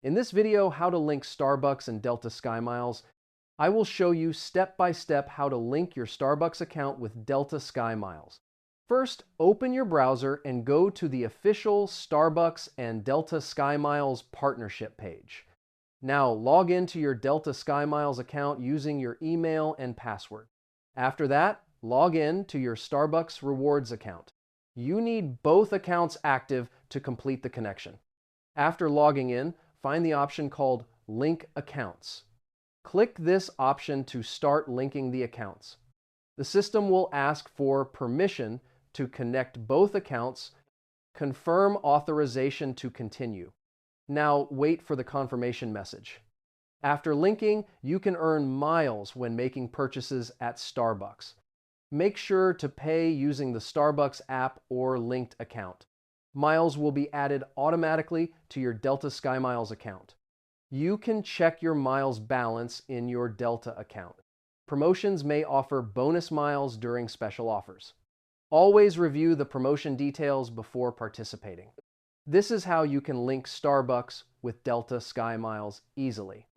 In this video, how to link Starbucks and Delta SkyMiles, I will show you step by step how to link your Starbucks account with Delta SkyMiles. First, open your browser and go to the official Starbucks and Delta SkyMiles partnership page. Now log into your Delta SkyMiles account using your email and password. After that, log in to your Starbucks Rewards account. You need both accounts active to complete the connection. After logging in, find the option called Link Accounts. Click this option to start linking the accounts. The system will ask for permission to connect both accounts. Confirm authorization to continue. Now wait for the confirmation message. After linking, you can earn miles when making purchases at Starbucks. Make sure to pay using the Starbucks app or linked account. Miles will be added automatically to your Delta SkyMiles account. You can check your miles balance in your Delta account. Promotions may offer bonus miles during special offers. Always review the promotion details before participating. This is how you can link Starbucks with Delta SkyMiles easily.